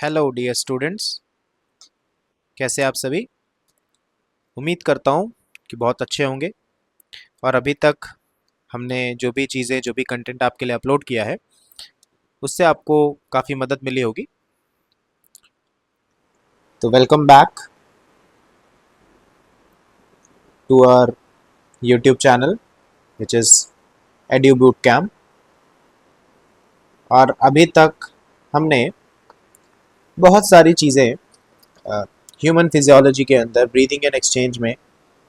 Hello dear students, कैसे आप सभी। उम्मीद करता हूँ कि बहुत अच्छे होंगे। और अभी तक हमने जो भी चीज़ें जो भी कंटेंट आपके लिए अपलोड किया है उससे आपको काफ़ी मदद मिली होगी। तो welcome back to our YouTube channel which is Edu Boot Camp. और अभी तक हमने बहुत सारी चीज़ें ह्यूमन फिजियोलॉजी के अंदर ब्रीदिंग एंड एक्सचेंज में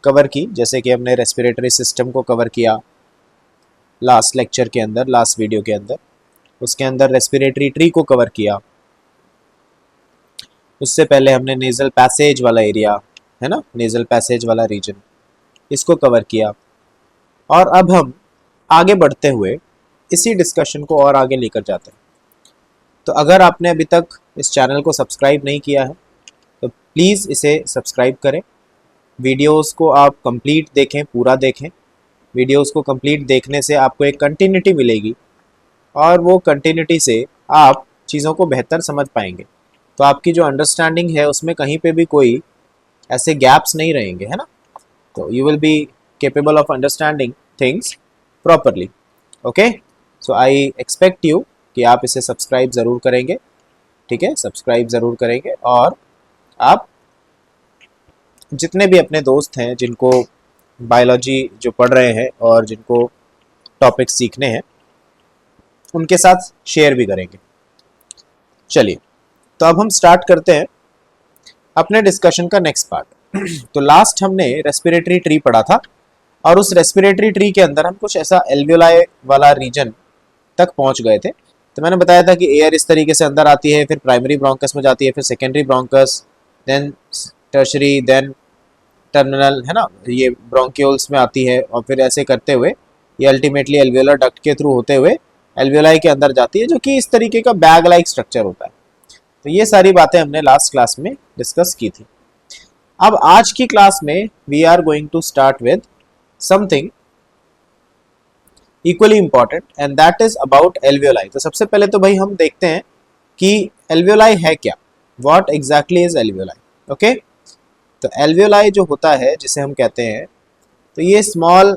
कवर की, जैसे कि हमने रेस्पिरेटरी सिस्टम को कवर किया लास्ट लेक्चर के अंदर, लास्ट वीडियो के अंदर। उसके अंदर रेस्पिरेटरी ट्री को कवर किया। उससे पहले हमने नेज़ल पैसेज वाला एरिया, है ना, नेज़ल पैसेज वाला रीजन, इसको कवर किया। और अब हम आगे बढ़ते हुए इसी डिस्कशन को और आगे लेकर जाते हैं। तो अगर आपने अभी तक इस चैनल को सब्सक्राइब नहीं किया है तो प्लीज़ इसे सब्सक्राइब करें। वीडियोस को आप कंप्लीट देखें, पूरा देखें। वीडियोस को कंप्लीट देखने से आपको एक कंटिन्यूटी मिलेगी और वो कंटिन्यूटी से आप चीज़ों को बेहतर समझ पाएंगे। तो आपकी जो अंडरस्टैंडिंग है उसमें कहीं पे भी कोई ऐसे गैप्स नहीं रहेंगे, है ना। तो you will be capable of understanding things properly. Okay, so I expect you कि आप इसे सब्सक्राइब ज़रूर करेंगे। ठीक है, सब्सक्राइब ज़रूर करेंगे। और आप जितने भी अपने दोस्त हैं जिनको बायोलॉजी जो पढ़ रहे हैं और जिनको टॉपिक्स सीखने हैं उनके साथ शेयर भी करेंगे। चलिए, तो अब हम स्टार्ट करते हैं अपने डिस्कशन का नेक्स्ट पार्ट। तो लास्ट हमने रेस्पिरेटरी ट्री पढ़ा था और उस रेस्पिरेटरी ट्री के अंदर हम कुछ ऐसा एल्वियोलाई वाला रीजन तक पहुंच गए थे। तो मैंने बताया था कि एयर इस तरीके से अंदर आती है, फिर प्राइमरी ब्रोंकस में जाती है, फिर secondary bronchus, then tertiary, then terminal, है ना, ये ब्रोंक्यूल्स में आती है। और फिर ऐसे करते हुए ये अल्टीमेटली एल्वियोलर डक्ट के थ्रू होते हुए एल्वियोलाई के अंदर जाती है, जो कि इस तरीके का बैग लाइक स्ट्रक्चर होता है। तो ये सारी बातें हमने लास्ट क्लास में डिस्कस की थी। अब आज की क्लास में we are going to start with something equally important and that is about alveoli. तो सबसे पहले तो भाई हम देखते हैं कि एल्वियोलाई है क्या, what exactly is alveoli. Okay, तो एल्वियोलाई जो होता है, जिसे हम कहते हैं, तो ये स्मॉल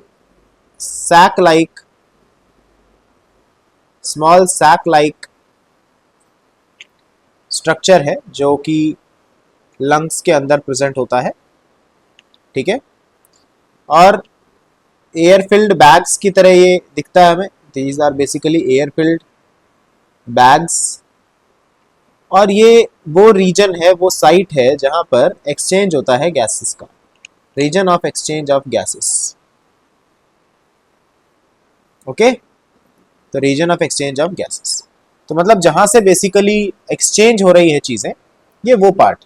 सैक लाइक स्ट्रक्चर है जो कि लंग्स के अंदर प्रेजेंट होता है। ठीक है, और एयर फिल्ड बैग्स की तरह ये दिखता है हमें। These are basically air filled bags. और ये वो रीजन है, वो साइट है जहां पर एक्सचेंज होता है गैसेस का, region of exchange of gases. Okay, तो region of exchange of gases, तो मतलब जहां से बेसिकली एक्सचेंज हो रही है चीजें, ये वो पार्ट।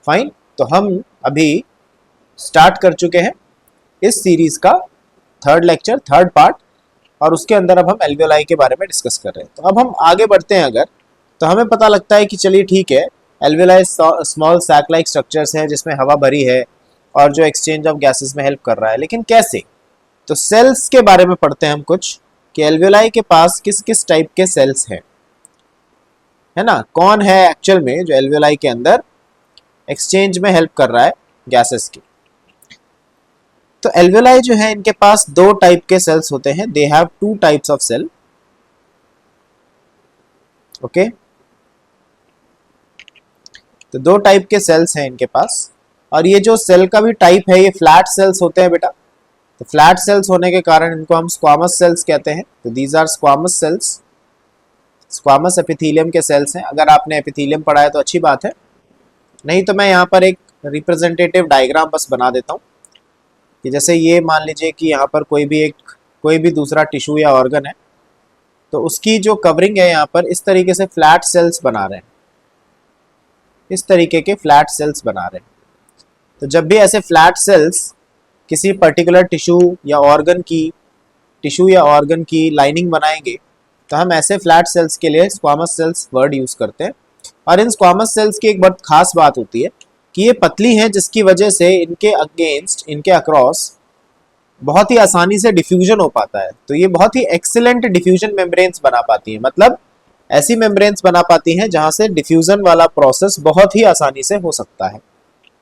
फाइन, तो हम अभी स्टार्ट कर चुके हैं इस सीरीज का थर्ड लेक्चर, थर्ड पार्ट। और उसके अंदर अब हम एल्वियोलाई के बारे में डिस्कस कर रहे हैं। तो अब हम आगे बढ़ते हैं अगर, तो हमें पता लगता है कि चलिए ठीक है, alveoli small sac like structures हैं जिसमें हवा भरी है और जो एक्सचेंज ऑफ गैसेस में हेल्प कर रहा है, लेकिन कैसे। तो सेल्स के बारे में पढ़ते हैं हम कुछ, कि एल्वियोलाई के पास किस किस टाइप के सेल्स हैं, है ना, कौन है एक्चुअल में जो एल्वियोलाई के अंदर एक्सचेंज में हेल्प कर रहा है गैसेस की। तो एल्वियोलाई जो है, इनके पास दो टाइप के सेल्स होते हैं। They have two types of cell. Okay, तो दो टाइप के सेल्स हैं इनके पास। और ये जो सेल का भी टाइप है, ये फ्लैट सेल्स होते हैं बेटा। तो फ्लैट सेल्स होने के कारण इनको हम स्क्वामस सेल्स कहते हैं। तो these are squamous cells, squamous epithelium के सेल्स हैं। अगर आपने एपिथेलियम पढ़ा है तो अच्छी बात है, नहीं तो मैं यहाँ पर एक रिप्रेजेंटेटिव डायग्राम बस बना देता हूँ कि जैसे ये मान लीजिए कि यहाँ पर कोई भी दूसरा टिश्यू या ऑर्गन है, तो उसकी जो कवरिंग है यहाँ पर इस तरीके से फ्लैट सेल्स बना रहे हैं, इस तरीके के फ्लैट सेल्स बना रहे हैं। तो जब भी ऐसे फ्लैट सेल्स किसी पर्टिकुलर टिश्यू या ऑर्गन की लाइनिंग बनाएंगे, तो हम ऐसे फ्लैट सेल्स के लिए स्क्वामस सेल्स वर्ड यूज करते हैं। और इन स्क्वामस सेल्स की एक बहुत खास बात होती है कि ये पतली हैं, जिसकी वजह से इनके अगेंस्ट, इनके अक्रॉस बहुत ही आसानी से डिफ्यूजन हो पाता है। तो ये बहुत ही एक्सीलेंट डिफ्यूजन मेम्ब्रेन्स बना पाती है। मतलब ऐसी मेम्ब्रेन्स बना पाती हैं जहां से डिफ्यूजन वाला प्रोसेस बहुत ही आसानी से हो सकता है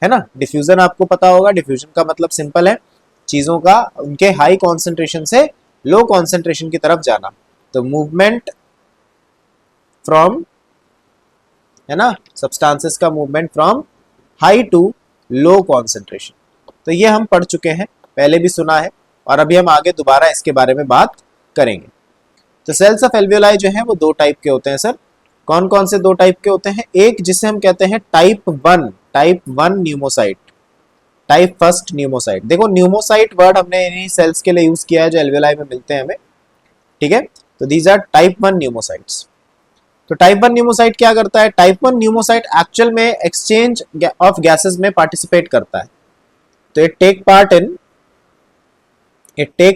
ना। डिफ्यूजन आपको पता होगा, डिफ्यूजन का मतलब सिंपल है, चीजों का उनके हाई कॉन्सेंट्रेशन से लो कॉन्सेंट्रेशन की तरफ जाना। तो मूवमेंट फ्रॉम, है ना, सब्सटेंसेस का movement from high to low concentration. तो ये हम पढ़ चुके हैं, पहले भी सुना है, और अभी हम आगे दोबारा इसके बारे में बात करेंगे। तो सेल्स ऑफ एल्वियोलाई जो है वो दो टाइप के होते हैं सर। कौन कौन से दो टाइप के होते हैं? एक जिसे हम कहते हैं type one pneumocyte, type first pneumocyte. देखो न्यूमोसाइट वर्ड हमने इन्हीं सेल्स के लिए यूज किया है जो एल्वियोलाई में मिलते हैं हमें, ठीक है। तो these are type one pneumocytes. तो टाइप वन न्यूमोसाइट क्या करता है? टाइप वन न्यूमोसाइट एक्चुअल में एक्सचेंज ऑफ गैसेस में पार्टिसिपेट करता है। तो it take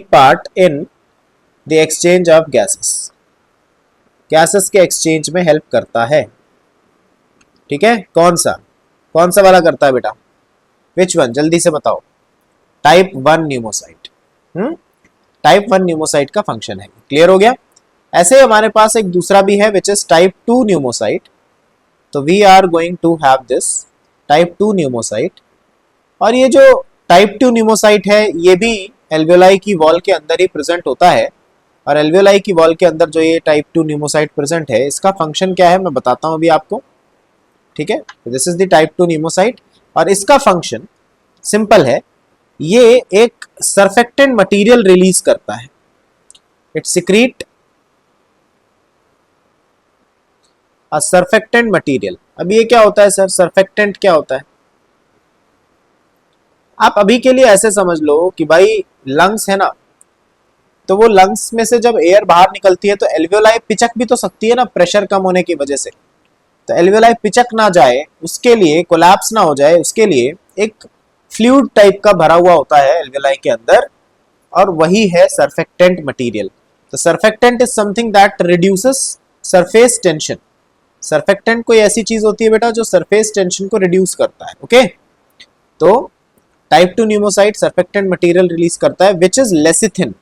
part in the exchange of gases के एक्सचेंज में हेल्प करता है, ठीक है। कौन सा वाला करता है बेटा? विच वन, जल्दी से बताओ। Type one pneumocyte. Type one pneumocyte का फंक्शन है। क्लियर हो गया? ऐसे हमारे पास एक दूसरा भी है which is type two pneumocyte. तो we are going to have this type two pneumocyte. और ये जो टाइप टू न्यूमोसाइट है ये भी एल्वियोलाई की वॉल के अंदर ही प्रेजेंट होता है। और एल्वियोलाई की वॉल के अंदर जो ये टाइप टू न्यूमोसाइट प्रेजेंट है, इसका फंक्शन क्या है मैं बताता हूं अभी आपको, ठीक है। This is the type two pneumocyte और इसका फंक्शन सिंपल है, ये एक सर्फेक्टेंट मटेरियल रिलीज करता है। It secrete a surfactant material. अब ये क्या होता है सर? सर्फेक्टेंट क्या होता है? आप अभी के लिए ऐसे समझ लो कि भाई लंग्स है ना, तो वो लंग्स में से जब एयर बाहर निकलती है तो एल्वियोलाई पिचक भी तो सकती है ना, प्रेशर कम होने की वजह से। तो एल्वियोलाई पिचक ना जाए उसके लिए, कोलैप्स ना हो जाए उसके लिए एक फ्लूइड टाइप का भरा हुआ होता है एल्वियोलाई के अंदर, और वही है सर्फेक्टेंट मटेरियल। तो surfactant is something that reduces surface tension. Surfactant कोई ऐसी चीज होती है बेटा जो सरफेस टेंशन को रिड्यूस करता है, ओके। तो type two pneumocyte surfactant material release करता है विच इज लेसिथिन।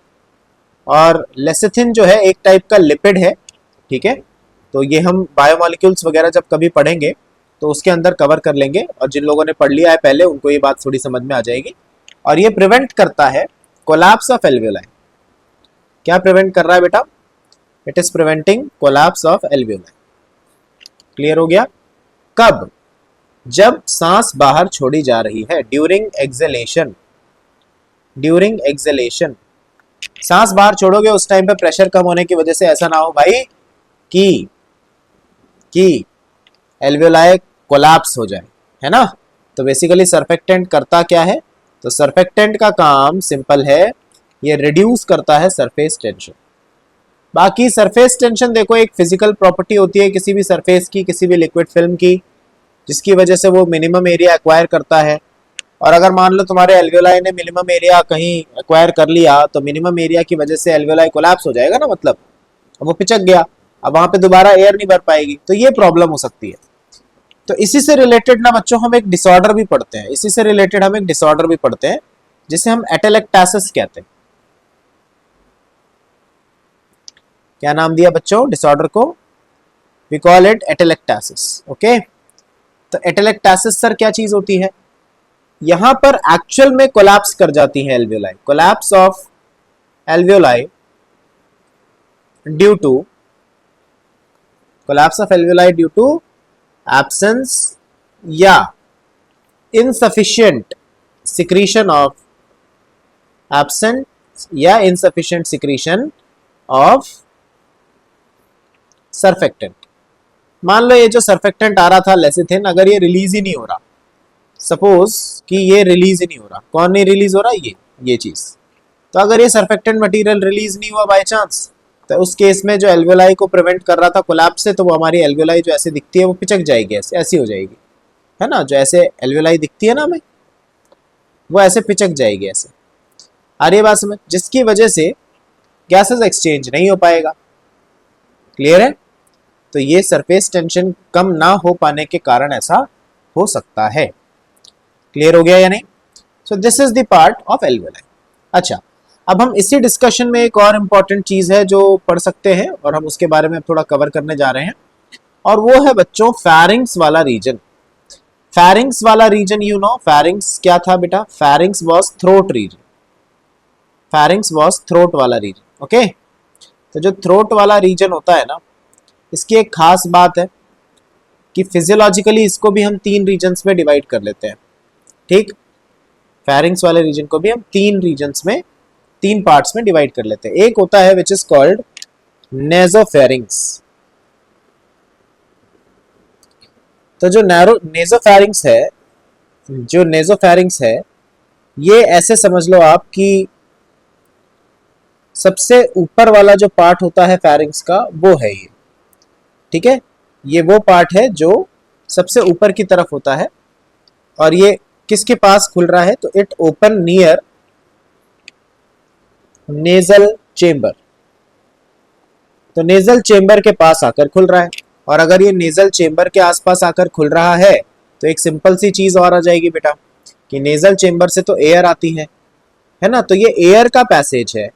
और लेसिथिन जो है एक टाइप का लिपिड है, ठीक है। तो ये हम बायोमोलिक्यूल्स वगैरह जब कभी पढ़ेंगे तो उसके अंदर कवर कर लेंगे, और जिन लोगों ने पढ़ लिया है पहले उनको ये बात थोड़ी समझ में आ जाएगी। और ये प्रिवेंट करता है कोलैप्स ऑफ एल्वियोलाई। क्या प्रिवेंट कर रहा है बेटा? It is preventing collapse of alveoli. Clear हो गया? कब? जब सांस बाहर छोड़ी जा रही है, ड्यूरिंग एक्सहेलेशन। ड्यूरिंग एक्सहेलेशन सांस बाहर छोड़ोगे उस टाइम पे प्रेशर कम होने की वजह से ऐसा ना हो भाई कि एल्वियोलाई कोलैप्स हो जाए, है ना। तो बेसिकली सर्फेक्टेंट करता क्या है? तो सर्फेक्टेंट का काम सिंपल है, ये रिड्यूस करता है सरफेस टेंशन। बाकी सरफेस टेंशन देखो एक फिजिकल प्रॉपर्टी होती है किसी भी सरफेस की, किसी भी लिक्विड फिल्म की, जिसकी वजह से वो मिनिमम एरिया एक्वायर करता है। और अगर मान लो तुम्हारे एल्वियोलाई ने मिनिमम एरिया कहीं एक्वायर कर लिया तो मिनिमम एरिया की वजह से एल्वियोलाई कोलैप्स हो जाएगा ना, मतलब अब वो पिचक गया, अब वहां पे दोबारा एयर नहीं भर पाएगी, तो ये प्रॉब्लम हो सकती है। तो इसी से रिलेटेड ना बच्चों हम एक डिसऑर्डर भी पढ़ते हैं, इसी से रिलेटेड हम एक डिसऑर्डर भी पढ़ते हैं जिसे हम एटेलेक्टासिस कहते हैं। क्या नाम दिया बच्चों डिसऑर्डर को? We call it atelectasis, okay. तो एटेलेक्टासिस सर क्या चीज होती है? यहां पर एक्चुअल में कोलैप्स कर जाती है alveoli. Collapse of alveoli due to absence या इनसफिशिएंट सिक्रीशन ऑफ सर्फेक्टेंट। मान लो ये जो सर्फेक्टेंट आ रहा था लेसिथिन, अगर ये रिलीज ही नहीं हो रहा, सपोज कि ये रिलीज ही नहीं हो रहा, कौन नहीं रिलीज हो रहा? ये चीज। तो अगर ये सर्फेक्टेंट मटेरियल रिलीज नहीं हुआ बाय चांस, तो उस केस में जो एल्वियोलाई को प्रिवेंट कर रहा था कोलैप्स से, तो वो हमारी एल्वियोलाई जो ऐसे दिखती है वो पिचक जाएगी, ऐसी हो जाएगी, है ना। जो ऐसे एल्वियोलाई दिखती है ना हमें, वो ऐसे पिचक जाएगी, ऐसे। आ रही है बात समझ? जिसकी वजह से गैसेस एक्सचेंज नहीं हो पाएगा। क्लियर है? तो ये सरफेस टेंशन कम ना हो पाने के कारण ऐसा हो सकता है। क्लियर हो गया या नहीं? So this is the part of alveoli. अच्छा, अब हम इसी डिस्कशन में एक और इम्पॉर्टेंट चीज है जो पढ़ सकते हैं और हम उसके बारे में थोड़ा कवर करने जा रहे हैं, और वो है बच्चों फेरिंग्स वाला रीजन। फेरिंग्स वाला रीजन, यू नो फेरिंग्स क्या था बेटा? Pharynx was throat region. Pharynx was throat वाला रीजन। ओके, तो जो थ्रोट वाला रीजन होता है ना, इसकी एक खास बात है कि फिजियोलॉजिकली इसको भी हम 3 रीजन्स में डिवाइड कर लेते हैं। ठीक, फेरिंग्स वाले रीजन को भी हम 3 रीजन्स में, 3 पार्ट्स में डिवाइड कर लेते हैं। एक होता है विच इज कॉल्ड नेजोफेरिंग्स। तो जो नेजोफेरिंग्स है, जो नेजोफेरिंग्स है, ये ऐसे समझ लो आप कि सबसे ऊपर वाला जो पार्ट होता है फेरिंग्स का वो है ये। ठीक है, ये वो पार्ट है जो सबसे ऊपर की तरफ होता है, और ये किसके पास खुल रहा है? तो it open near nasal chamber. तो नेजल चेंबर के पास आकर खुल रहा है, और अगर ये नेजल चेंबर के आसपास आकर खुल रहा है तो एक सिंपल सी चीज और आ जाएगी बेटा कि नेजल चेंबर से तो एयर आती है ना, तो ये एयर का पैसेज है,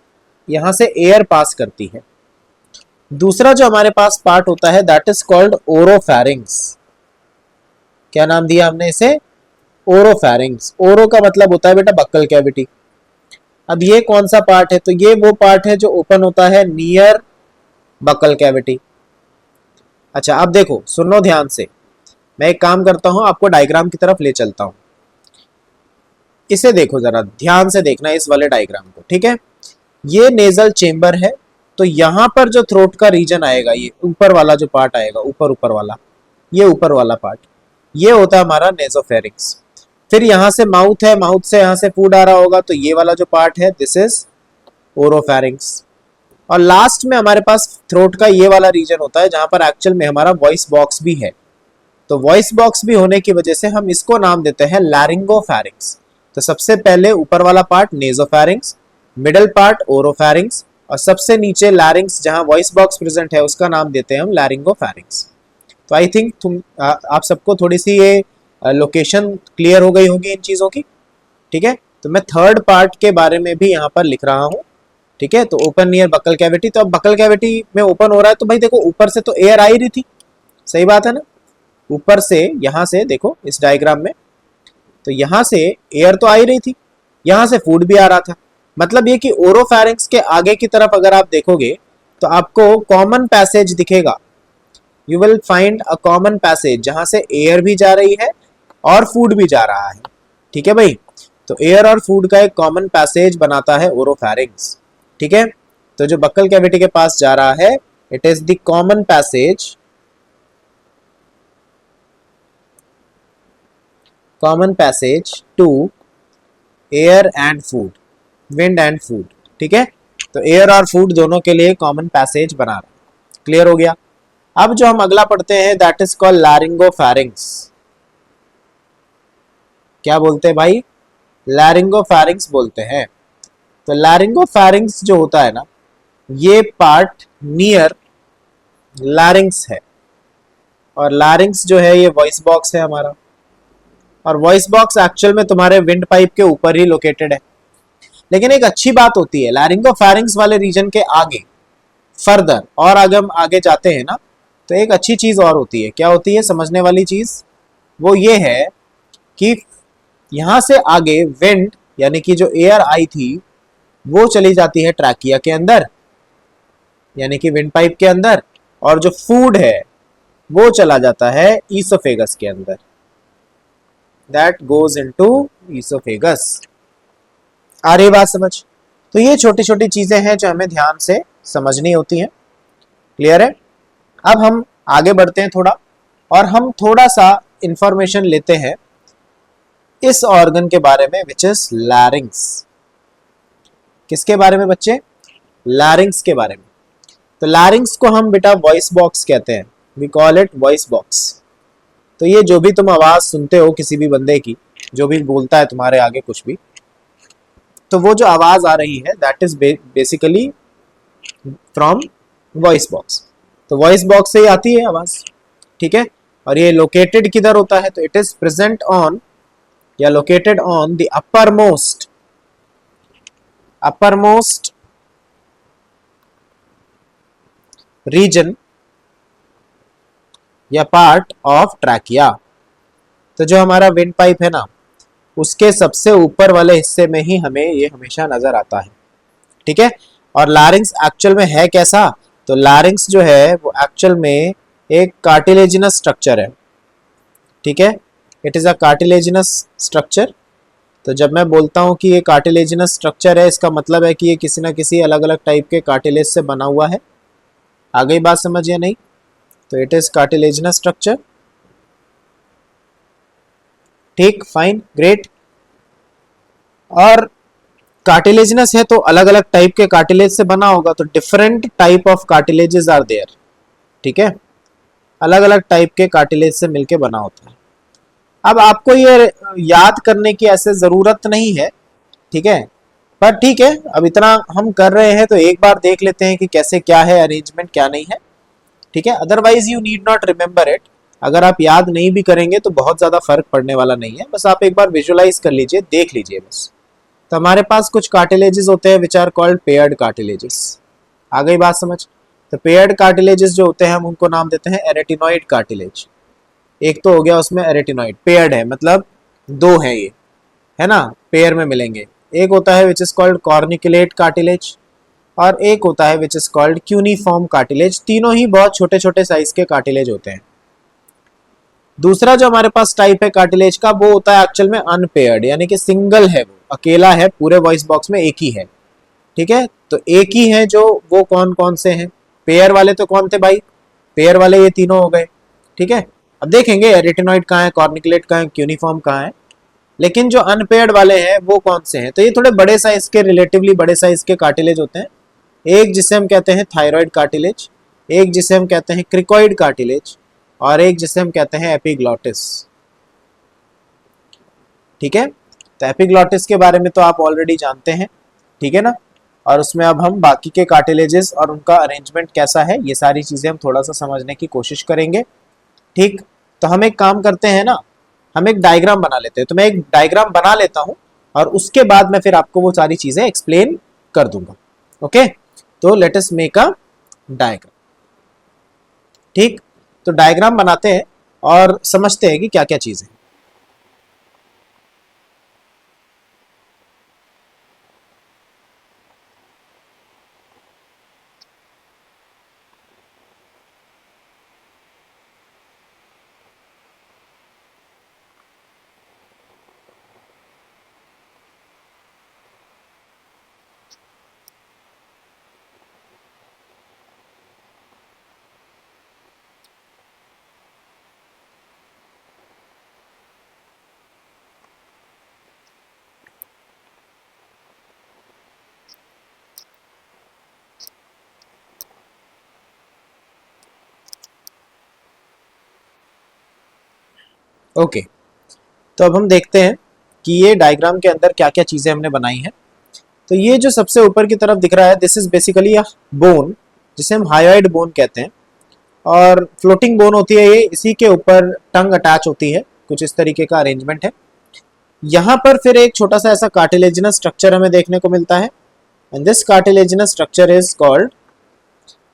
यहां से एयर पास करती है। दूसरा जो हमारे पास पार्ट होता है दैट इज कॉल्ड ओरोफेरिंग्स। क्या नाम दिया हमने इसे? ओरोफेरिंग्स। ओरो का मतलब होता है बेटा बक्कल कैविटी। अब ये कौन सा पार्ट है? तो ये वो पार्ट है जो ओपन होता है नियर बक्कल कैविटी। अच्छा, अब देखो, सुनो ध्यान से, मैं एक काम करता हूं, आपको डायग्राम की तरफ ले चलता हूं। इसे देखो जरा ध्यान से, देखना इस वाले डायग्राम को। ठीक है, ये नेजल चेंबर है, तो यहां पर जो थ्रोट का रीजन आएगा, ये ऊपर वाला जो पार्ट आएगा, ऊपर ऊपर वाला, ये ऊपर वाला पार्ट, ये होता है हमारा नेजोफेरिंग्स। फिर यहां से माउथ है, माउथ से यहां से फूड आ रहा होगा, तो ये वाला जो पार्ट है दिस इज ओरोफेरिंग्स। और लास्ट में हमारे पास थ्रोट का ये वाला रीजन होता है जहां पर एक्चुअल में हमारा वॉइस बॉक्स भी है। तो वॉइस बॉक्स भी होने की वजह से हम इसको नाम देते हैं लैरिंगोफेरिंग्स। तो सबसे पहले ऊपर वाला part nasopharynx, middle part oropharynx, और सबसे नीचे लैरिंग्स जहां वॉइस बॉक्स प्रेजेंट है उसका नाम देते हैं हम लैरिंगोफेरिंग्स। तो आई थिंक आप सबको थोड़ी सी ये लोकेशन क्लियर हो गई होगी इन चीजों की। ठीक है, तो मैं थर्ड पार्ट के बारे में भी यहाँ पर लिख रहा हूँ। ठीक है, तो ओपन नियर बकल कैविटी, तो अब बकल कैविटी में ओपन हो रहा है, तो भाई देखो ऊपर से तो एयर आ ही रही थी, सही बात है ना? ऊपर से यहाँ से देखो इस डायग्राम में, तो यहाँ से एयर तो आ ही रही थी, यहाँ से फूड भी आ रहा था। मतलब ये कि ओरोफेरिंग्स के आगे की तरफ अगर आप देखोगे तो आपको कॉमन पैसेज दिखेगा। You will find a common passage जहां से एयर भी जा रही है और फूड भी जा रहा है। ठीक है भाई, तो एयर और फूड का एक कॉमन पैसेज बनाता है ओरोफेरिंग्स। ठीक है, तो जो बक्कल कैविटी के पास जा रहा है it is the common passage, common passage to air and food, wind and food. ठीक है, तो एयर और फूड दोनों के लिए कॉमन पैसेज बना रहा है। क्लियर हो गया? अब जो हम अगला पढ़ते हैं दैट इज कॉल्ड लैरिंगोफेरिंग्स। क्या बोलते हैं भाई? लैरिंगोफेरिंग्स बोलते हैं। तो लैरिंगोफेरिंग्स जो होता है ना, ये पार्ट नियर लैरिंग्स है, और लैरिंग्स जो है ये वॉइस बॉक्स है हमारा, और वॉइस बॉक्स एक्चुअल में तुम्हारे विंड पाइप के ऊपर ही लोकेटेड है। लेकिन एक अच्छी बात होती है लैरिंगोफेरिंग्स वाले रीजन के आगे, फर्दर और आगे हम आगे जाते हैं ना, तो एक अच्छी चीज और होती है। क्या होती है समझने वाली चीज? वो ये है कि यहां से आगे विंड यानी कि जो एयर आई थी वो चली जाती है ट्रैकिया के अंदर, यानी कि विंड पाइप के अंदर, और जो फूड है वो चला जाता है ईसोफेगस के अंदर, दैट गोज इनटू ईसोफेगस। आ रही बात समझ? तो ये छोटी छोटी चीजें हैं जो हमें ध्यान से समझनी होती हैं। क्लियर है? अब हम आगे बढ़ते हैं थोड़ा, और हम थोड़ा सा इंफॉर्मेशन लेते हैं इस ऑर्गन के बारे में विच इज लैरिंग्स। किसके बारे में बच्चे? लैरिंग्स के बारे में। तो लैरिंग्स को हम बेटा वॉइस बॉक्स कहते हैं, we call it voice box. तो ये जो भी तुम आवाज सुनते हो किसी भी बंदे की, जो भी बोलता है तुम्हारे आगे कुछ भी, तो वो जो आवाज आ रही है that is basically from voice box. तो वॉइस बॉक्स से ही आती है आवाज। ठीक है, और ये लोकेटेड किधर होता है? तो इट इज प्रेजेंट ऑन या located on the upper most upper most region या पार्ट ऑफ ट्रैकिया। तो जो हमारा विंड पाइप है ना, उसके सबसे ऊपर वाले हिस्से में ही हमें ये हमेशा नजर आता है, ठीक है। और लारिंक्स एक्चुअल में है कैसा? तो लारिंक्स जो है वो एक्चुअल में एक कार्टिलेजिनस स्ट्रक्चर है, ठीक है। It is a cartilaginous structure. तो जब मैं बोलता हूँ कि ये कार्टिलेजिनस स्ट्रक्चर है, इसका मतलब है कि ये किसी ना किसी अलग अलग टाइप के कार्टिलेज से बना हुआ है। आ गई बात समझ या नहीं? तो इट इज कार्टिलेजिनस स्ट्रक्चर, ठीक, फाइन, ग्रेट। और कार्टिलेजिनस है तो अलग अलग टाइप के कार्टिलेज से बना होगा, तो different type of cartilages are there, ठीक है। अलग अलग टाइप के कार्टिलेज से मिलके बना होता है। अब आपको ये याद करने की ऐसे जरूरत नहीं है, ठीक है, पर ठीक है, अब इतना हम कर रहे हैं तो एक बार देख लेते हैं कि कैसे क्या है अरेंजमेंट, क्या नहीं है, ठीक है। Otherwise you need not remember it. अगर आप याद नहीं भी करेंगे तो बहुत ज्यादा फर्क पड़ने वाला नहीं है, बस आप एक बार विजुअलाइज कर लीजिए, देख लीजिए बस। तो हमारे पास कुछ कार्टिलेजेस होते हैं which are called paired cartilages. आ गई बात समझ? तो पेयर्ड कार्टिलेजेस जो होते हैं हम उनको नाम देते हैं एरेटिनॉइड कार्टिलेज। एक तो हो गया उसमें एरेटिनॉइड, पेयर्ड है मतलब दो है ये, है ना, पेयर में मिलेंगे। एक होता है which is called corniculate cartilage और एक होता है which is called cuneiform cartilage. तीनों ही बहुत छोटे छोटे साइज के कार्टिलेज होते हैं। दूसरा जो हमारे पास टाइप है कार्टिलेज का, वो होता है एक्चुअल में अनपेयर्ड, यानी कि सिंगल है, वो अकेला है, पूरे वॉइस बॉक्स में एक ही है, ठीक है। तो एक ही है जो, वो कौन कौन से हैं? पेयर वाले तो कौन थे भाई? पेयर वाले ये तीनों हो गए, ठीक है। अब देखेंगे रेटिनॉइड कहाँ है, कॉर्निकुलेट कहाँ है, क्यूनिफॉर्म कहाँ है, लेकिन जो अनपेयर्ड वाले हैं वो कौन से हैं? तो ये थोड़े बड़े साइज के, रिलेटिवली बड़े साइज के कार्टिलेज होते हैं। एक जिसे हम कहते हैं थायराइड कार्टिलेज, एक जिसे हम कहते हैं क्रिकॉइड कार्टिलेज, और एक जिसे हम कहते हैं एपिग्लॉटिस, ठीक है। तो एपिग्लॉटिस के बारे में तो आप ऑलरेडी जानते हैं, ठीक है ना। और उसमें अब हम बाकी के कार्टिलेजेस और उनका अरेंजमेंट कैसा है, ये सारी चीजें हम थोड़ा सा समझने की कोशिश करेंगे, ठीक। तो हम एक काम करते हैं ना, हम एक डायग्राम बना लेते हैं। तो मैं एक डायग्राम बना लेता हूं और उसके बाद मैं फिर आपको वो सारी चीजें एक्सप्लेन कर दूंगा, ओके। तो let us make a diagram, ठीक। तो डायग्राम बनाते हैं और समझते हैं कि क्या क्या चीजें हैं। ओके, तो अब हम देखते हैं कि ये डायग्राम के अंदर क्या क्या चीजें हमने बनाई हैं। तो ये जो सबसे ऊपर की तरफ दिख रहा है, this is basically a bone, जिसे हम हायोइड बोन कहते हैं, और फ्लोटिंग बोन होती है ये, इसी के ऊपर टंग अटैच होती है, कुछ इस तरीके का अरेंजमेंट है। यहाँ पर फिर एक छोटा सा ऐसा कार्टिलेजिनस स्ट्रक्चर हमें देखने को मिलता है, and this cartilaginous structure is called,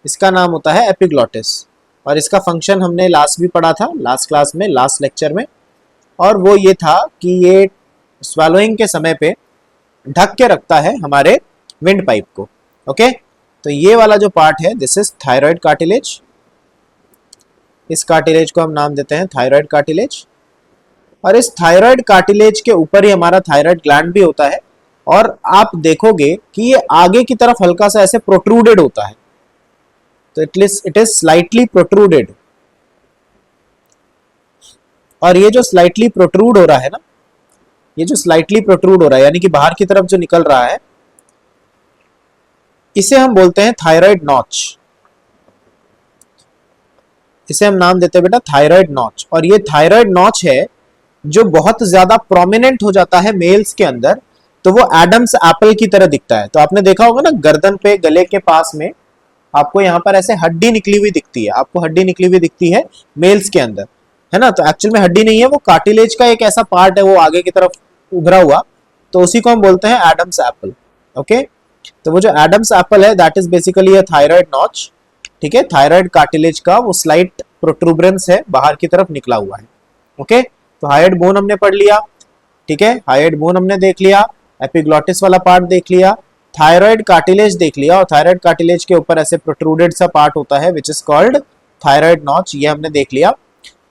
इसका नाम होता है एपिग्लॉटिस। और इसका फंक्शन हमने लास्ट भी पढ़ा था, लास्ट क्लास में, लास्ट लेक्चर में, और वो ये था कि ये स्वेलोइंग के समय पे ढक के रखता है हमारे विंड पाइप को, ओके। तो ये वाला जो पार्ट है, दिस इज थायराइड कार्टिलेज। इस कार्टिलेज को हम नाम देते हैं थायराइड कार्टिलेज। और इस थायराइड कार्टिलेज के ऊपर ही हमारा थायराइड ग्लैंड भी होता है, और आप देखोगे कि ये आगे की तरफ हल्का सा ऐसे प्रोट्रूडेड होता है। तो इट इज स्लाइटली प्रोट्रूडेड, और ये जो स्लाइटली प्रोट्रूड हो रहा है ना, ये जो स्लाइटली प्रोट्रूड हो रहा है यानी कि बाहर की तरफ जो निकल रहा है, इसे हम बोलते हैं थायराइड नॉच। इसे हम नाम देते हैं बेटा थायराइड नॉच। और ये थायराइड नॉच है जो बहुत ज्यादा प्रोमिनेंट हो जाता है मेल्स के अंदर, तो वो एडम्स एप्पल की तरह दिखता है। तो आपने देखा होगा ना, गर्दन पे, गले के पास में आपको यहाँ पर ऐसे हड्डी निकली हुई दिखती है, आपको हड्डी निकली हुई दिखती है मेल्स के अंदर, है ना। तो एक्चुअल में हड्डी नहीं है, वो कार्टिलेज का एक ऐसा पार्ट है, वो आगे की तरफ उभरा हुआ, तो उसी को हम बोलते हैं एडम्स एप्पल, ओके। तो वो जो एडम्स एप्पल है that is basically a thyroid notch, ठीक है, थायराइड कार्टिलेज का वो स्लाइट प्रोट्रूबरेंस है, बाहर की तरफ निकला हुआ है। ओके, तो हाइड बोन हमने पढ़ लिया, ठीक है, हाइड बोन हमने देख लिया, एपिग्लॉटिस वाला पार्ट देख लिया, थायराइड कार्टिलेज देख लिया, और थायराइड कार्टिलेज के ऊपर ऐसे प्रोट्रूडेड सा पार्ट होता है which is called thyroid notch, ये हमने देख लिया।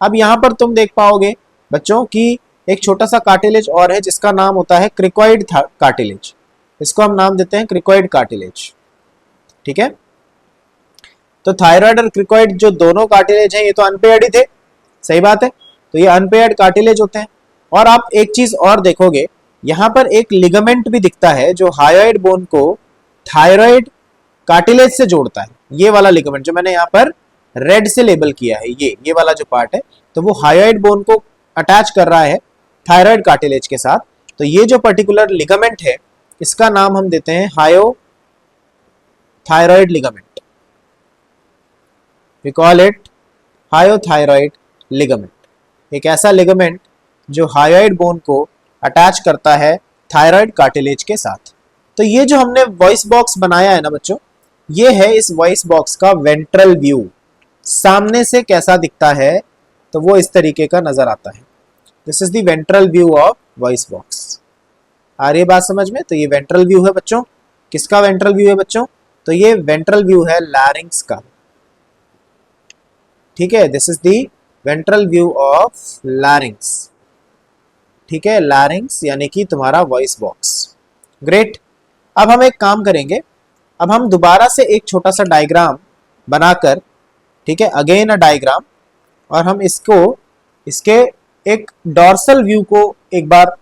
अब यहाँ पर तुम देख पाओगे बच्चों कि एक छोटा सा कार्टिलेज और है जिसका नाम होता है क्रिकॉइड कार्टिलेज, इसको हम नाम देते हैं क्रिकॉइड कार्टिलेज, ठीक है। तो थायराइड और क्रिकॉइड जो दोनों कार्टिलेज हैं ये तो अनपेयर्ड ही थे, सही बात है, तो ये अनपेयर्ड कार्टिलेज होते हैं। और आप एक चीज और देखोगे, यहाँ पर एक लिगामेंट भी दिखता है जो हायोइड बोन को थायराइड कार्टिलेज से जोड़ता है, ये वाला लिगामेंट जो मैंने यहाँ पर रेड से लेबल किया है, ये वाला जो पार्ट है, तो वो हायोइड बोन को अटैच कर रहा है थायराइड कार्टिलेज के साथ। तो ये जो पर्टिकुलर लिगामेंट है इसका नाम हम देते हैं hyo thyroid ligament, we call it hyothyroid ligament, एक ऐसा लिगामेंट जो हायोइड बोन को अटैच करता है थायराइड कार्टिलेज के साथ। तो ये जो हमने वॉइस बॉक्स बनाया है ना बच्चों, ये है इस वॉइस बॉक्स का वेंट्रल व्यू, सामने से कैसा दिखता है, तो वो इस तरीके का नजर आता है। This is the ventral view of voice box, आ रही है बात समझ में। तो ये वेंट्रल व्यू है बच्चों, किसका वेंट्रल व्यू है बच्चों, तो ये वेंट्रल व्यू है लैरिंग्स का, ठीक है, this is the ventral view of लैरिंग्स, ठीक है, लैरिंग्स यानी कि तुम्हारा वॉइस बॉक्स। ग्रेट, अब हम एक काम करेंगे, अब हम दोबारा से एक छोटा सा डायग्राम बनाकर, ठीक है, अगेन अ डायग्राम, और हम इसके एक डॉर्सल व्यू को एक बार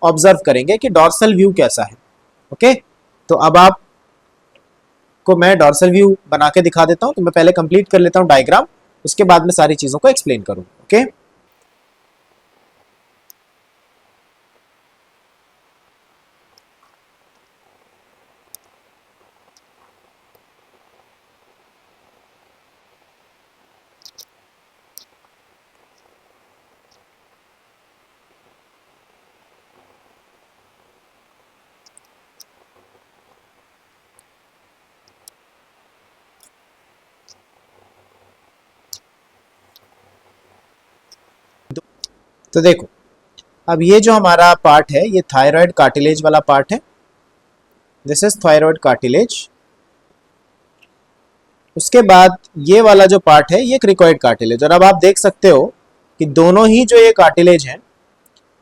ऑब्जर्व करेंगे कि डॉर्सल व्यू कैसा है। ओके, तो अब आप को मैं डॉर्सल व्यू बना के दिखा देता हूं, तो मैं पहले कंप्लीट कर लेता हूं डायग्राम, उसके बाद में सारी चीजों को एक्सप्लेन करूंगा। ओके, तो देखो, अब ये जो हमारा पार्ट है ये थायराइड कार्टिलेज वाला पार्ट है, दिस इज थायराइड कार्टिलेज। उसके बाद ये वाला जो पार्ट है ये क्रिकॉइड कार्टिलेज। और अब आप देख सकते हो कि दोनों ही जो ये कार्टिलेज हैं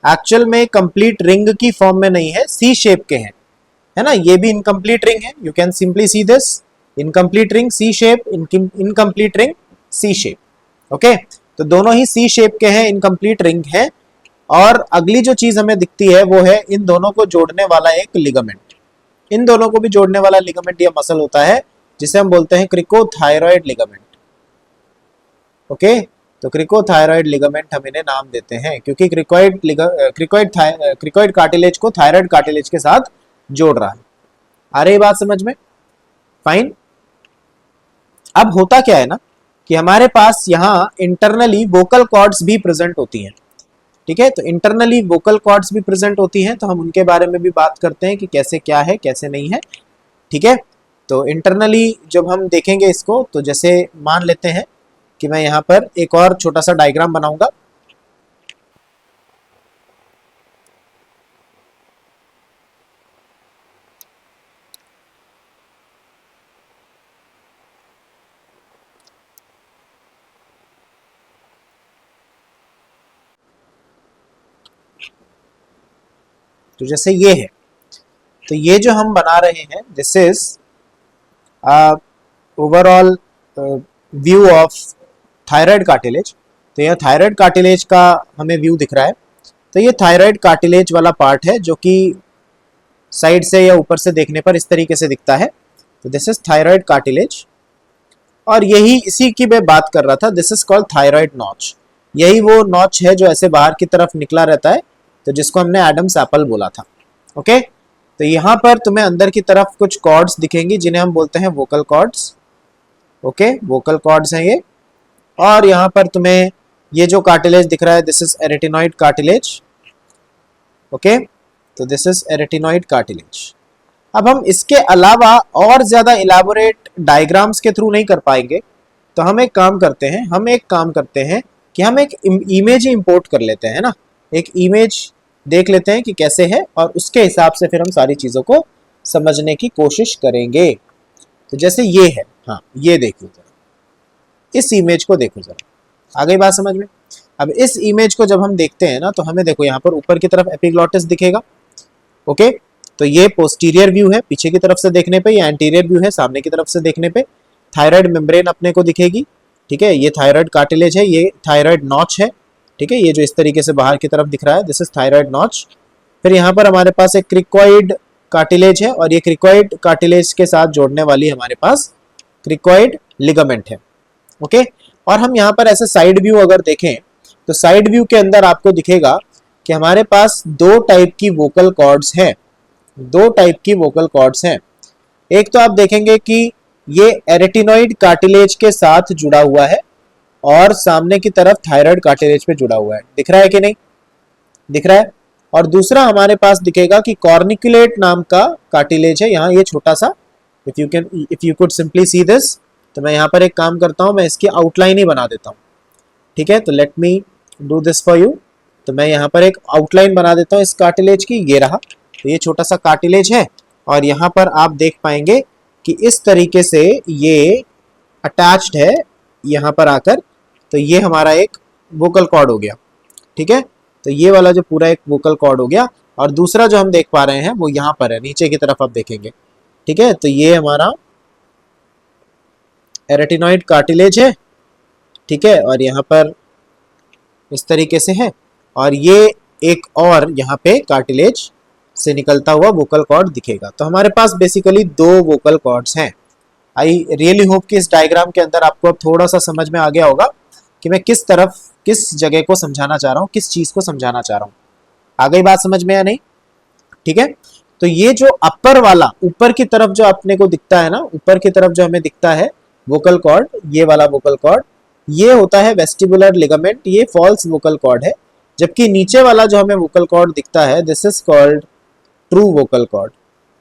एक्चुअल में कंप्लीट रिंग की फॉर्म में नहीं है, सी शेप के हैं, है ना, ये भी इनकम्प्लीट रिंग है, you can simply see this, incomplete ring C shape, incomplete ring C shape. Okay, तो दोनों ही सी शेप के हैं, इनकम्प्लीट रिंग है। और अगली जो चीज हमें दिखती है वो है इन दोनों को जोड़ने वाला एक लिगामेंट, इन दोनों को भी जोड़ने वाला लिगामेंट या मसल होता है जिसे हम बोलते हैं क्रिकोथायरॉयड लिगामेंट। ओके, तो क्रिकोथायरॉयड लिगामेंट हम इन्हें नाम देते हैं क्योंकि क्रिकॉइड कार्टिलेज को थायराइड कार्टिलेज के साथ जोड़ रहा है। आ रही बात समझ में? फाइन। अब होता क्या है ना कि हमारे पास यहाँ इंटरनली वोकल कॉर्ड्स भी प्रेजेंट होती हैं, ठीक है, तो इंटरनली वोकल कॉर्ड्स भी प्रेजेंट होती हैं, तो हम उनके बारे में भी बात करते हैं कि कैसे क्या है कैसे नहीं है, ठीक है। तो इंटरनली जब हम देखेंगे इसको, तो जैसे मान लेते हैं कि मैं यहाँ पर एक और छोटा सा डायग्राम बनाऊंगा, तो जैसे ये है, तो ये जो हम बना रहे हैं this is overall view of thyroid cartilage. तो यह थायराइड कार्टिलेज का हमें व्यू दिख रहा है। तो ये थायराइड कार्टिलेज वाला पार्ट है जो कि साइड से या ऊपर से देखने पर इस तरीके से दिखता है। तो दिस इज थायराइड कार्टिलेज, और यही इसी की मैं बात कर रहा था, this is called thyroid notch. यही वो नॉच है जो ऐसे बाहर की तरफ निकला रहता है, तो जिसको हमने एडम्स एप्पल बोला था। ओके, तो यहाँ पर तुम्हें अंदर की तरफ कुछ कॉर्ड्स दिखेंगी जिन्हें हम बोलते हैं vocal cords. Okay, vocal cords हैं ये। और यहाँ पर तुम्हें ये जो कार्टिलेज दिख रहा है this is arytenoid cartilage. Okay, तो दिस इज एरेटिनॉइड कार्टिलेज। अब हम इसके अलावा और ज़्यादा इलाबोरेट डायग्राम्स के थ्रू नहीं कर पाएंगे, तो हम एक काम करते हैं कि हम एक इमेज ही इंपोर्ट कर लेते हैं ना, एक इमेज देख लेते हैं कि कैसे है और उसके हिसाब से फिर हम सारी चीज़ों को समझने की कोशिश करेंगे। तो जैसे ये है, हाँ ये देखिए जरा, इस इमेज को देखो जरा, आ गई बात समझ में। अब इस इमेज को जब हम देखते हैं ना, तो हमें देखो यहाँ पर ऊपर की तरफ एपिग्लॉटिस दिखेगा, ओके। तो ये पोस्टीरियर व्यू है पीछे की तरफ से देखने पे, या एंटीरियर व्यू है सामने की तरफ से देखने पे। थायराइड मेम्ब्रेन अपने को दिखेगी, ठीक है, ये थायराइड कार्टिलेज है, ये थायराइड नॉच है, ठीक है, ये जो इस तरीके से बाहर की तरफ दिख रहा है, दिस इज थायराइड नॉच। फिर यहाँ पर हमारे पास एक क्रिकॉइड कार्टिलेज है, और ये क्रिकॉइड कार्टिलेज के साथ जोड़ने वाली हमारे पास क्रिकॉइड लिगामेंट है, ओके। और हम यहाँ पर ऐसे साइड व्यू अगर देखें, तो साइड व्यू के अंदर आपको दिखेगा कि हमारे पास दो टाइप की वोकल कॉर्ड्स हैं, दो टाइप की वोकल कॉर्ड्स हैं। एक तो आप देखेंगे कि ये एरेटिनॉइड कार्टिलेज के साथ जुड़ा हुआ है और सामने की तरफ थायराइड कार्टिलेज पे जुड़ा हुआ है, दिख रहा है कि नहीं, दिख रहा है। और दूसरा हमारे पास दिखेगा कि कॉर्निकुलेट नाम का कार्टिलेज है, यहाँ ये छोटा सा, if you could simply see this. तो मैं यहाँ पर एक काम करता हूँ, मैं इसकी आउटलाइन ही बना देता हूँ, ठीक है। तो let me do this for you. तो मैं यहाँ पर एक आउटलाइन बना देता हूँ इस कार्टिलेज की, ये रहा। तो ये छोटा सा कार्टिलेज है और यहाँ पर आप देख पाएंगे कि इस तरीके से ये अटैच्ड है यहाँ पर आकर। तो ये हमारा एक वोकल कॉर्ड हो गया, ठीक है। तो ये वाला जो पूरा एक वोकल कॉर्ड हो गया, और दूसरा जो हम देख पा रहे हैं वो यहाँ पर है, नीचे की तरफ आप देखेंगे, ठीक है। तो ये हमारा एरेटिनॉइड कार्टिलेज है, ठीक है, और यहाँ पर इस तरीके से है, और ये एक और यहाँ पे कार्टिलेज से निकलता हुआ वोकल कॉर्ड दिखेगा। तो हमारे पास बेसिकली दो वोकल कॉर्ड्स हैं। आई रियली होप कि इस डायग्राम के अंदर आपको अब थोड़ा सा समझ में आ गया होगा कि मैं किस तरफ, किस जगह को समझाना चाह रहा हूँ, किस चीज़ को समझाना चाह रहा हूँ। आ गई बात समझ में या नहीं, ठीक है। तो ये जो अपर वाला, ऊपर की तरफ जो अपने को दिखता है ना, ऊपर की तरफ जो हमें दिखता है वोकल कॉर्ड, ये वाला वोकल कॉर्ड, ये होता है वेस्टिबुलर लिगामेंट, ये फॉल्स वोकल कॉर्ड है। जबकि नीचे वाला जो हमें वोकल कॉर्ड दिखता है, this is called true vocal cord.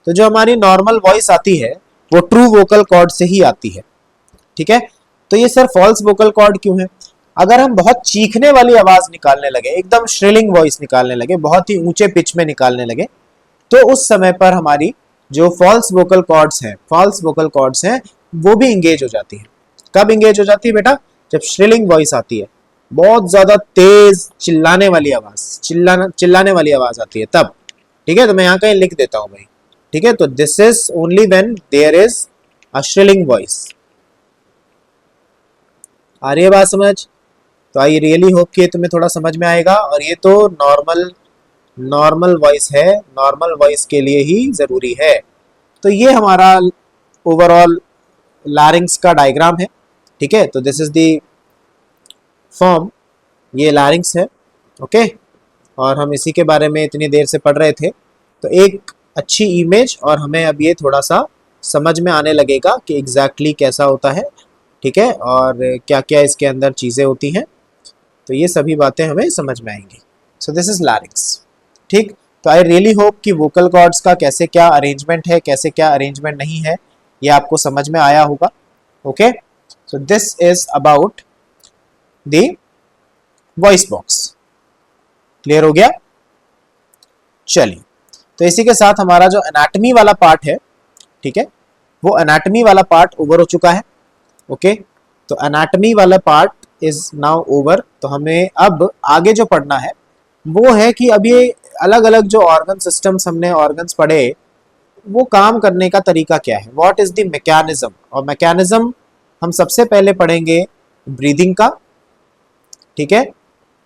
तो जो हमारी नॉर्मल वॉइस आती है वो ट्रू वोकल कॉर्ड से ही आती है, ठीक है। तो ये सर फॉल्स वोकल कॉर्ड क्यों है? अगर हम बहुत चीखने वाली आवाज निकालने लगे, एकदम श्रिलिंग वॉइस निकालने लगे, बहुत ही ऊंचे पिच में निकालने लगे, तो उस समय पर हमारी जो फॉल्स वोकल कॉर्ड्स हैं वो भी इंगेज हो जाती है। कब इंगेज हो जाती है बेटा? जब श्रिलिंग वॉइस आती है, बहुत ज्यादा तेज चिल्लाने वाली आवाज, चिल्लाने वाली आवाज आती है तब, ठीक है। तो मैं यहाँ कहीं लिख देता हूँ भाई, ठीक है। तो this is only when there is a shrilling voice. आ रही है बात समझ? तो आई रियली होप कि तुम्हें थोड़ा समझ में आएगा। और ये तो नॉर्मल वॉइस है, नॉर्मल वॉइस के लिए ही जरूरी है। तो ये हमारा ओवरऑल लैरिंग्स का डायग्राम है, ठीक है। तो दिस इज द फॉर्म, ये लैरिंग्स है, ओके। और हम इसी के बारे में इतनी देर से पढ़ रहे थे। तो एक अच्छी इमेज, और हमें अब ये थोड़ा सा समझ में आने लगेगा कि एग्जैक्टली कैसा होता है, ठीक है, और क्या क्या इसके अंदर चीज़ें होती हैं। तो ये सभी बातें हमें समझ में आएंगी। सो दिस इज लैरिंग्स, ठीक। तो आई रियली होप कि वोकल कॉर्ड्स का कैसे क्या अरेंजमेंट है, कैसे क्या अरेंजमेंट नहीं है, ये आपको समझ में आया होगा, okay. So this is about the voice box. Clear हो गया? चलिए, तो इसी के साथ हमारा जो एनाटमी वाला पार्ट है, ठीक है, वो एनाटमी वाला पार्ट ओवर हो चुका है, ओके। तो एनाटमी वाला पार्ट इज नाउ ओवर। तो हमें अब आगे जो पढ़ना है वो है कि अब ये अलग अलग जो ऑर्गन सिस्टम्स हमने ऑर्गन्स पढ़े, वो काम करने का तरीका क्या है, व्हाट इज द मैकेनिज्म। और मैकेनिज्म हम सबसे पहले पढ़ेंगे ब्रीदिंग का, ठीक है,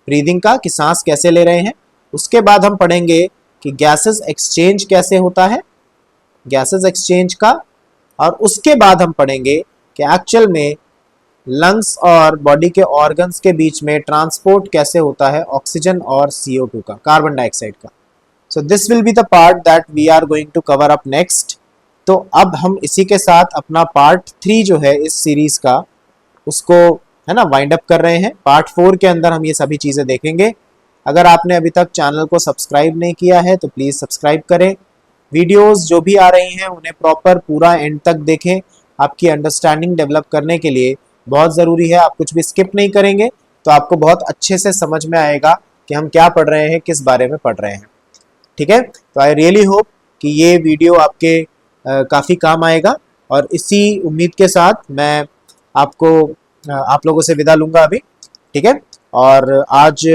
ब्रीदिंग का कि सांस कैसे ले रहे हैं। उसके बाद हम पढ़ेंगे कि गैसेस एक्सचेंज कैसे होता है, गैसेस एक्सचेंज का। और उसके बाद हम पढ़ेंगे कि एक्चुअल में लंग्स और बॉडी के ऑर्गन्स के बीच में ट्रांसपोर्ट कैसे होता है ऑक्सीजन और CO2 का, कार्बन डाइऑक्साइड का। So this will be the part that we are going to cover up next. तो अब हम इसी के साथ अपना पार्ट 3 जो है इस सीरीज का, उसको है ना वाइंड अप कर रहे हैं। पार्ट 4 के अंदर हम ये सभी चीज़ें देखेंगे। अगर आपने अभी तक चैनल को सब्सक्राइब नहीं किया है तो प्लीज़ सब्सक्राइब करें, वीडियोस जो भी आ रही हैं उन्हें प्रॉपर पूरा एंड तक देखें। आपकी अंडरस्टैंडिंग डेवलप करने के लिए बहुत ज़रूरी है। आप कुछ भी स्किप नहीं करेंगे तो आपको बहुत अच्छे से समझ में आएगा कि हम क्या पढ़ रहे हैं, किस बारे में पढ़ रहे हैं। ठीक है, तो आई रियली होप कि ये वीडियो आपके काफ़ी काम आएगा, और इसी उम्मीद के साथ मैं आपको आप लोगों से विदा लूँगा अभी। ठीक है, और आज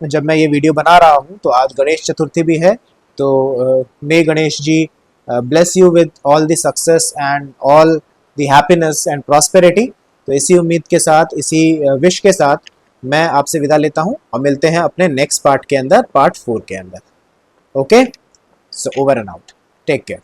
जब मैं ये वीडियो बना रहा हूँ तो आज गणेश चतुर्थी भी है, तो may Ganesh ji bless you with all the success and all the happiness and prosperity. तो इसी उम्मीद के साथ, इसी विश के साथ मैं आपसे विदा लेता हूँ, और मिलते हैं अपने नेक्स्ट पार्ट के अंदर, पार्ट 4 के अंदर। Okay, so over and out, take care.